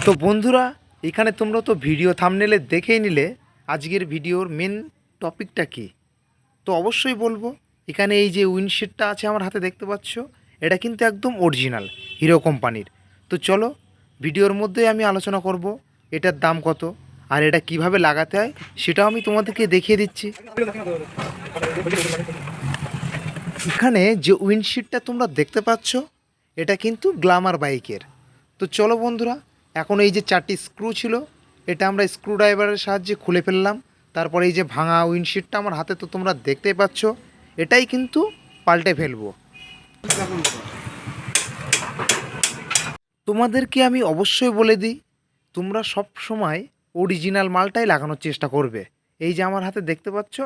তো বন্ধুরা, এখানে তোমরা তো ভিডিও থাম্বনেলে দেখেই নিলে আজকের ভিডিওর মেন টপিকটা কী। তো অবশ্যই বলবো, এখানে এই যে উইন্ডশিটটা আছে আমার হাতে দেখতে পাচ্ছ, এটা কিন্তু একদম অরিজিনাল হিরো কোম্পানির। তো চলো ভিডিওর মধ্যে আমি আলোচনা করব এটার দাম কত আর এটা কিভাবে লাগাতে হয় সেটাও আমি তোমাদেরকে দেখিয়ে দিচ্ছি। এখানে যে উইন্ডশিটটা তোমরা দেখতে পাচ্ছ এটা কিন্তু গ্ল্যামার বাইকের। তো চলো বন্ধুরা, এখন এই যে 4টি স্ক্রু ছিল এটা আমরা স্ক্রু ড্রাইভারের সাহায্যে খুলে ফেললাম। তারপরে এই যে ভাঙা উইন্ডশিটটা আমার হাতে তো তোমরা দেখতেই পাচ্ছ, এটাই কিন্তু পাল্টে ফেলবো। তোমাদেরকে আমি অবশ্যই বলে দিই, তোমরা সব সময় অরিজিনাল মালটাই লাগানোর চেষ্টা করবে। এই যে আমার হাতে দেখতে পাচ্ছ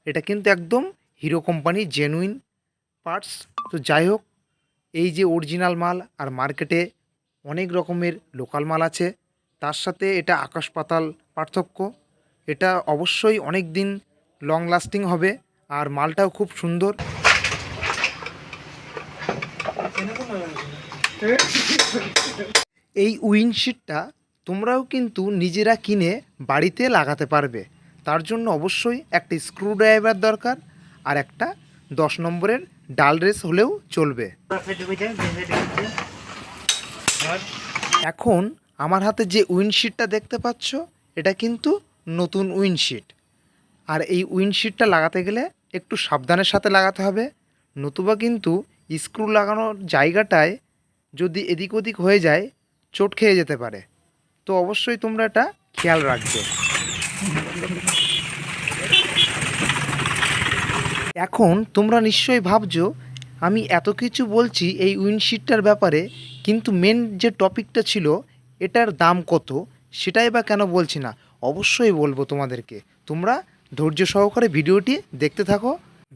এটা কিন্তু একদম হিরো কোম্পানির জেনুইন পার্টস। তো যাই হোক, এই যে অরিজিনাল মাল আর মার্কেটে অনেক রকমের লোকাল মাল আছে, তার সাথে এটা আকাশ পাতাল পার্থক্য। এটা অবশ্যই অনেক দিন লং লাস্টিং হবে আর মালটাও খুব সুন্দর। এই উইন্ডশিটটা তোমরাও কিন্তু নিজেরা কিনে বাড়িতে লাগাতে পারবে। তার জন্য অবশ্যই একটা স্ক্রু ড্রাইভার দরকার আর একটা 10 নম্বরের ডাল রেস হলেও চলবে। এখন আমার হাতে যে উইন্ডশিটটা দেখতে পাচ্ছ এটা কিন্তু নতুন উইন্ডশিট। আর এই উইন্ডশিটটা লাগাতে গেলে একটু সাবধানের সাথে লাগাতে হবে, নতুবা কিন্তু স্ক্রু লাগানোর জায়গাটায় যদি এদিক ওদিক হয়ে যায় চোট খেয়ে যেতে পারে। তো অবশ্যই তোমরা এটা খেয়াল রাখবে। এখন তোমরা নিশ্চয়ই ভাবছো আমি এত কিছু বলছি এই উইন্ডশিটটার ব্যাপারে, কিন্তু মেন যে টপিকটা ছিল এটার দাম কত সেটাই বা কেন বলছি না। অবশ্যই বলবো তোমাদেরকে, তোমরা ধৈর্য সহকারে ভিডিওটি দেখতে থাকো।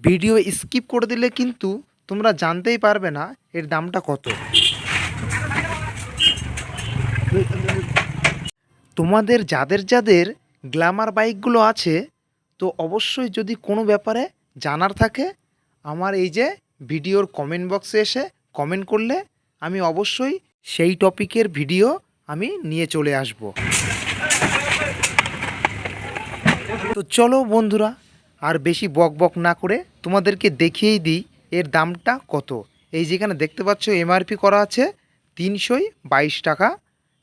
ভিডিও স্কিপ করে দিলে কিন্তু তোমরা জানতেই পারবে না এর দামটা কত। তোমাদের যাদের যাদের গ্ল্যামার বাইকগুলো আছে, তো অবশ্যই যদি কোনো ব্যাপারে জানার থাকে আমার এই যে ভিডিওর কমেন্ট বক্সে এসে কমেন্ট করলে আমি অবশ্যই সেই টপিকের ভিডিও আমি নিয়ে চলে আসব। তো চলো বন্ধুরা, আর বেশি বক বক না করে তোমাদেরকে দেখিয়েই দিই এর দামটা কত। এই যেখানে দেখতে পাচ্ছ এমআরপি করা আছে 322 টাকা,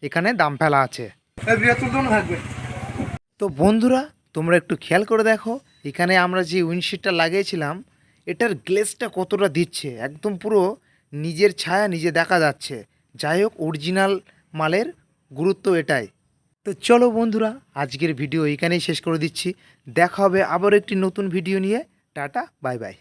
এখানে দাম ফেলা আছে। তো বন্ধুরা, তোমরা একটু খেয়াল করে দেখো এখানে আমরা যে উইন্ডশিটটা লাগিয়েছিলাম এটার গ্লেজটা কতটা দিচ্ছে, একদম পুরো নিজের ছায়া নিজে দেখা যাচ্ছে। যাই হোক, অরিজিনাল মালের গুরুত্ব এটাই। তো চলো বন্ধুরা, আজকের ভিডিও এখানেই শেষ করে দিচ্ছি। দেখা হবে আবার একটি নতুন ভিডিও নিয়ে। Tata, bye bye.